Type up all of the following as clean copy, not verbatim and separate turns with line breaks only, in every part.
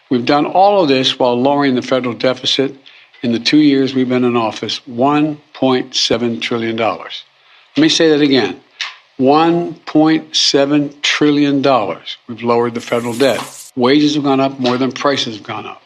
We've done all of this while lowering the federal deficit in the 2 years we've been in office, $1.7 trillion. Let me say that again. $1.7 trillion. We've lowered the federal debt. Wages have gone up more than prices have gone up.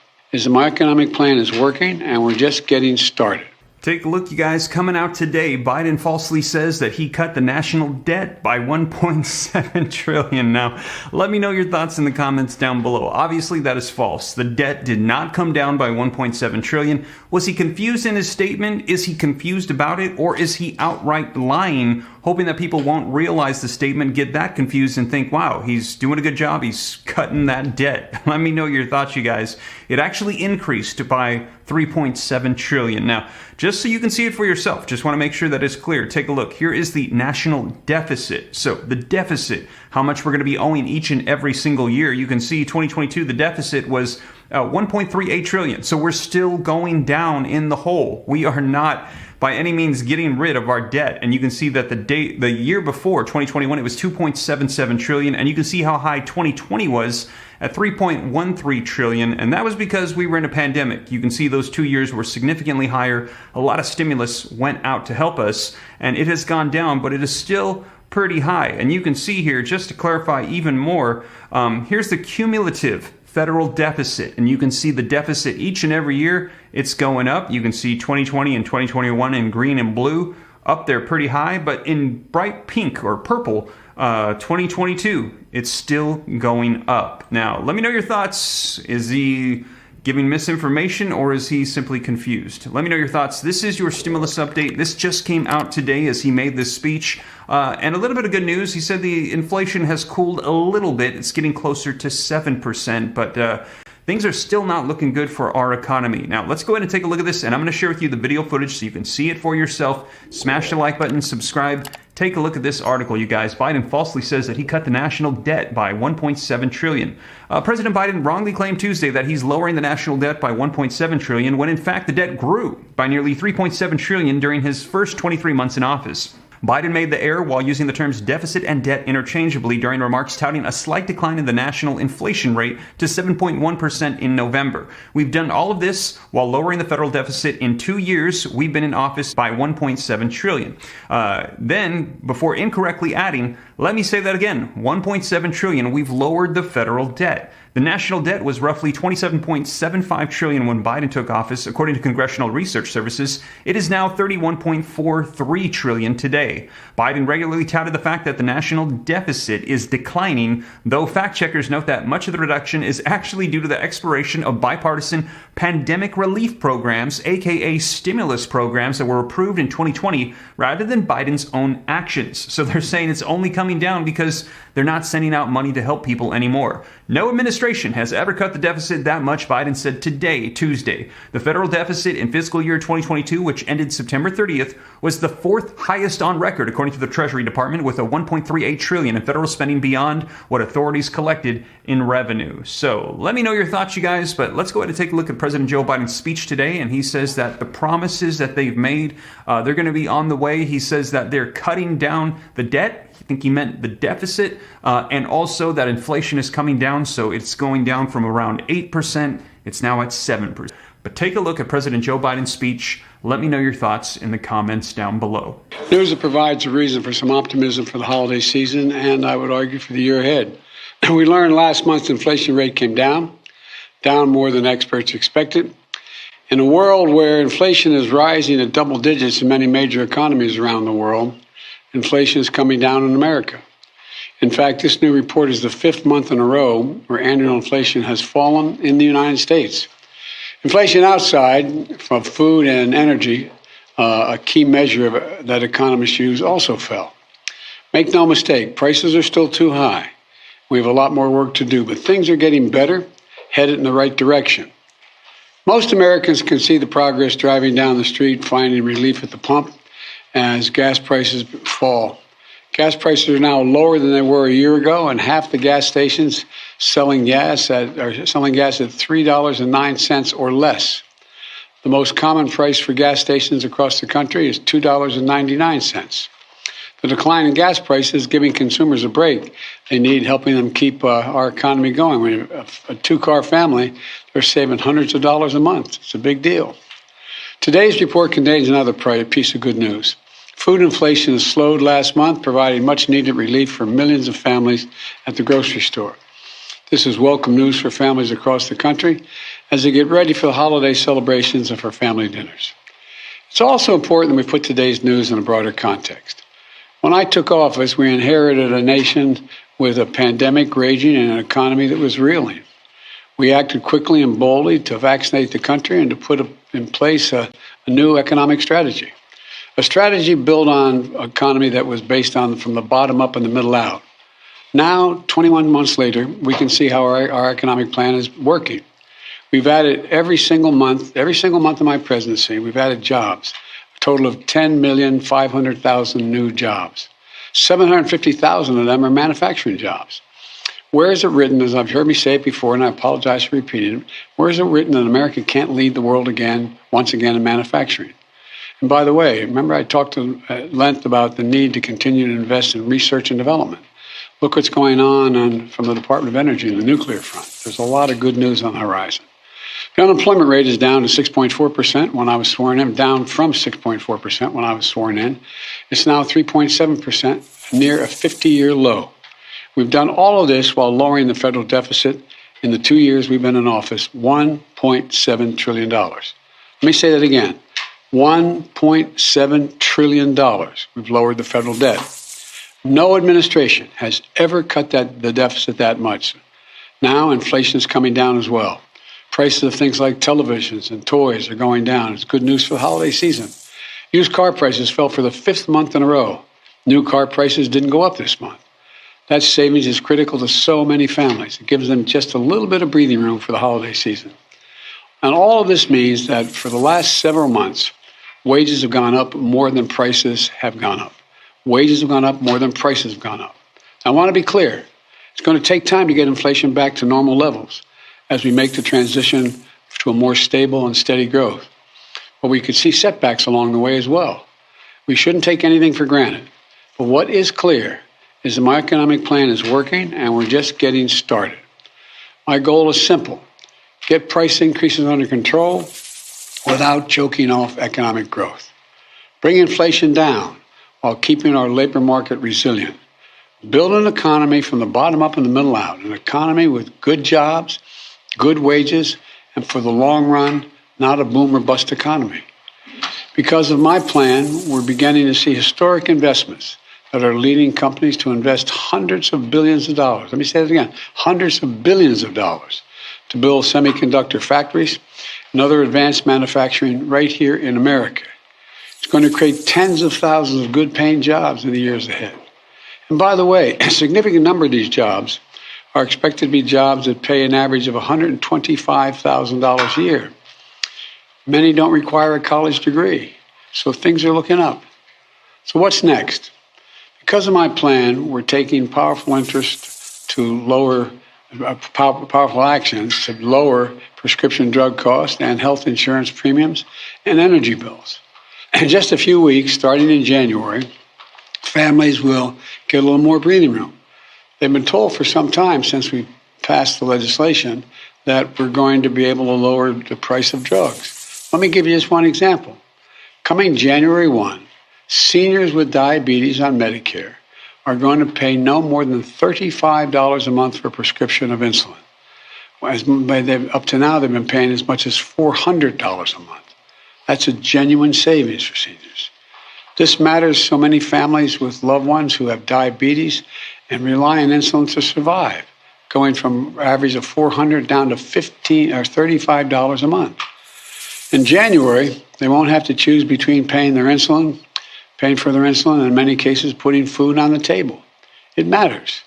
My economic plan is working, and we're just getting started.
Take a look, you guys. Coming out today, Biden falsely says that he cut the national debt by $1.7 trillion. Now, let me know your thoughts in the comments down below. Obviously, that is false. The debt did not come down by $1.7 trillion. Was he confused in his statement? Is he confused about it? Or is he outright lying, hoping that people won't realize the statement, get that confused, and think, wow, he's doing a good job. He's cutting that debt. Let me know your thoughts, you guys. It actually increased by $3.7 trillion. Now, just so you can see it for yourself, just want to make sure that it's clear. Take a look. Here is the national deficit. So the deficit, how much we're going to be owing each and every single year. You can see 2022, the deficit was 1.38 trillion. So we're still going down in the hole. We are not by any means getting rid of our debt. And you can see that the year before, 2021, it was 2.77 trillion. And you can see how high 2020 was at 3.13 trillion. And that was because we were in a pandemic. You can see those 2 years were significantly higher. A lot of stimulus went out to help us, and it has gone down, but it is still pretty high. And you can see here, just to clarify even more, here's the cumulative federal deficit, and you can see the deficit each and every year. It's going up. You can see 2020 and 2021 in green and blue up there pretty high, but in bright pink or purple, 2022, it's still going up. Now, let me know your thoughts. Is he giving misinformation, or is he simply confused? Let me know your thoughts. This is your stimulus update. This just came out today as he made this speech. And a little bit of good news. He said the inflation has cooled a little bit. It's getting closer to 7%, but things are still not looking good for our economy. Now, let's go ahead and take a look at this, and I'm going to share with you the video footage so you can see it for yourself. Smash the like button, subscribe. Take a look at this article, you guys. Biden falsely says that he cut the national debt by $1.7 trillion. President Biden wrongly claimed Tuesday that he's lowering the national debt by $1.7 trillion, when in fact the debt grew by nearly $3.7 trillion during his first 23 months in office. Biden made the error while using the terms deficit and debt interchangeably during remarks touting a slight decline in the national inflation rate to 7.1% in November. We've done all of this while lowering the federal deficit in 2 years. We've been in office by $1.7 trillion. Then, before incorrectly adding, let me say that again, $1.7 trillion, we've lowered the federal debt. The national debt was roughly $27.75 trillion when Biden took office. According to Congressional Research Services, it is now $31.43 trillion today. Biden regularly touted the fact that the national deficit is declining, though fact checkers note that much of the reduction is actually due to the expiration of bipartisan pandemic relief programs, aka stimulus programs that were approved in 2020, rather than Biden's own actions. So they're saying it's only coming down because they're not sending out money to help people anymore. No administration has ever cut the deficit that much, Biden said today, Tuesday. The federal deficit in fiscal year 2022, which ended September 30th, was the fourth highest on record, according to the Treasury Department, with a $1.38 trillion in federal spending beyond what authorities collected in revenue. So let me know your thoughts, you guys, but let's go ahead and take a look at President Joe Biden's speech today. And he says that the promises that they've made, they're going to be on the way. He says that they're cutting down the debt. I think he meant the deficit, and also that inflation is coming down, so it's going down from around 8%. It's now at 7%. But take a look at President Joe Biden's speech. Let me know your thoughts in the comments down below.
News that provides a reason for some optimism for the holiday season, and I would argue for the year ahead. We learned last month's inflation rate came down more than experts expected. In a world where inflation is rising at double digits in many major economies around the world, inflation is coming down in America. In fact, this new report is the fifth month in a row where annual inflation has fallen in the United States. Inflation outside from food and energy, a key measure that economists use, also fell. Make no mistake, prices are still too high. We have a lot more work to do, but things are getting better, headed in the right direction. Most Americans can see the progress driving down the street, finding relief at the pump as gas prices fall. Gas prices are now lower than they were a year ago, and half the gas stations selling gas at $3.09 or less. The most common price for gas stations across the country is $2.99. The decline in gas prices is giving consumers a break. They need helping them keep our economy going. When a two-car family, they're saving hundreds of dollars a month. It's a big deal. Today's report contains another piece of good news. Food inflation has slowed last month, providing much-needed relief for millions of families at the grocery store. This is welcome news for families across the country as they get ready for the holiday celebrations and for family dinners. It's also important that we put today's news in a broader context. When I took office, we inherited a nation with a pandemic raging and an economy that was reeling. We acted quickly and boldly to vaccinate the country and to put in place a new economic strategy. A strategy built on an economy that was based on from the bottom up and the middle out. Now, 21 months later, we can see how our economic plan is working. We've added every single month of my presidency, we've added jobs. Total of 10,500,000 new jobs. 750,000 of them are manufacturing jobs. Where is it written, as I've heard me say it before, and I apologize for repeating it, where is it written that America can't lead the world once again in manufacturing? And by the way, remember I talked at length about the need to continue to invest in research and development. Look what's going on from the Department of Energy and the nuclear front. There's a lot of good news on the horizon. The unemployment rate is down to 6.4% when I was sworn in, down from 6.4% when I was sworn in. It's now 3.7%, near a 50-year low. We've done all of this while lowering the federal deficit in the 2 years we've been in office, $1.7 trillion. Let me say that again, $1.7 trillion we've lowered the federal debt. No administration has ever cut the deficit that much. Now inflation is coming down as well. Prices of things like televisions and toys are going down. It's good news for the holiday season. Used car prices fell for the 5th month in a row. New car prices didn't go up this month. That savings is critical to so many families. It gives them just a little bit of breathing room for the holiday season. And all of this means that for the last several months, wages have gone up more than prices have gone up. Wages have gone up more than prices have gone up. I want to be clear. It's going to take time to get inflation back to normal levels as we make the transition to a more stable and steady growth. But we could see setbacks along the way as well. We shouldn't take anything for granted. But what is clear is that my economic plan is working and we're just getting started. My goal is simple. Get price increases under control without choking off economic growth. Bring inflation down while keeping our labor market resilient. Build an economy from the bottom up and the middle out, an economy with good jobs, good wages, and for the long run, not a boom or bust economy. Because of my plan, we're beginning to see historic investments that are leading companies to invest hundreds of billions of dollars. Let me say that again, hundreds of billions of dollars to build semiconductor factories and other advanced manufacturing right here in America. It's going to create tens of thousands of good-paying jobs in the years ahead. And by the way, a significant number of these jobs are expected to be jobs that pay an average of $125,000 a year. Many don't require a college degree, so things are looking up. So what's next? Because of my plan, we're taking powerful actions to lower prescription drug costs and health insurance premiums and energy bills. In just a few weeks, starting in January, families will get a little more breathing room. They've been told for some time since we passed the legislation that we're going to be able to lower the price of drugs. Let me give you just one example. Coming January 1, seniors with diabetes on Medicare are going to pay no more than $35 a month for a prescription of insulin. Up to now, they've been paying as much as $400 a month. That's a genuine savings for seniors. This matters so many families with loved ones who have diabetes and rely on insulin to survive, going from an average of $400 down to $15 or $35 a month. In January, they won't have to choose between paying for their insulin, and in many cases, putting food on the table. It matters.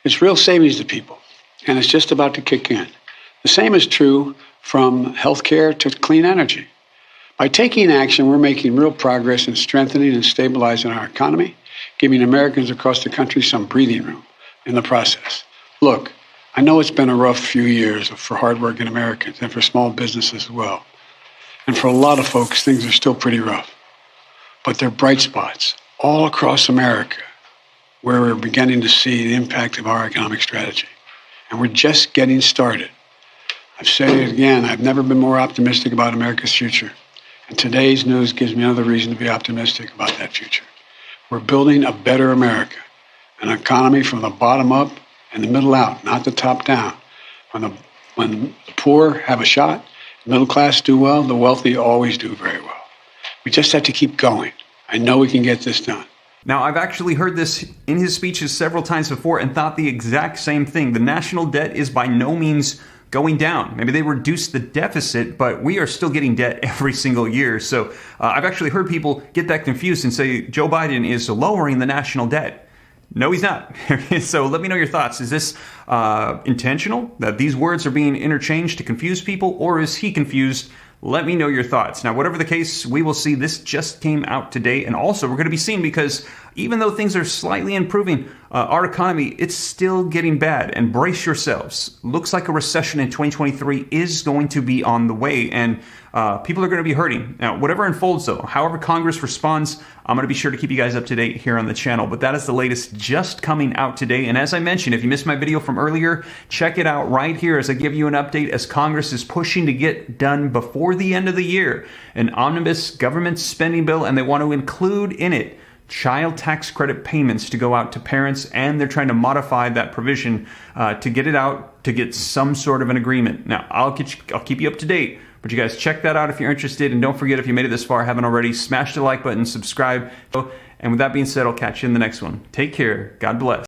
It's real savings to people, and it's just about to kick in. The same is true from healthcare to clean energy. By taking action, we're making real progress in strengthening and stabilizing our economy, giving Americans across the country some breathing room in the process. Look, I know it's been a rough few years for hardworking Americans and for small businesses as well. And for a lot of folks, things are still pretty rough. But they're bright spots, all across America where we're beginning to see the impact of our economic strategy. And we're just getting started. I've said it again, I've never been more optimistic about America's future. And today's news gives me another reason to be optimistic about that future. We're building a better America, an economy from the bottom up and the middle out, not the top down. When the poor have a shot, the middle class do well, the wealthy always do very well. We just have to keep going. I know we can get this done.
Now, I've actually heard this in his speeches several times before and thought the exact same thing. The national debt is by no means going down. Maybe they reduced the deficit, but we are still getting debt every single year. So I've actually heard people get that confused and say Joe Biden is lowering the national debt. No, he's not. So let me know your thoughts. Is this intentional, that these words are being interchanged to confuse people, or is he confused? Let me know your thoughts. Now, whatever the case, we will see. This just came out today. And also, we're going to be seeing, because even though things are slightly improving, our economy, it's still getting bad. And brace yourselves. Looks like a recession in 2023 is going to be on the way. And people are going to be hurting. Now, whatever unfolds, though, however Congress responds, I'm going to be sure to keep you guys up to date here on the channel. But that is the latest just coming out today. And as I mentioned, if you missed my video from earlier, check it out right here as I give you an update as Congress is pushing to get done before the end of the year an omnibus government spending bill, and they want to include in it child tax credit payments to go out to parents, and they're trying to modify that provision to get it out to get some sort of an agreement. Now, I'll keep you up to date. But you guys check that out if you're interested. And don't forget, if you made it this far, haven't already, smash the like button, subscribe. And with that being said, I'll catch you in the next one. Take care. God bless.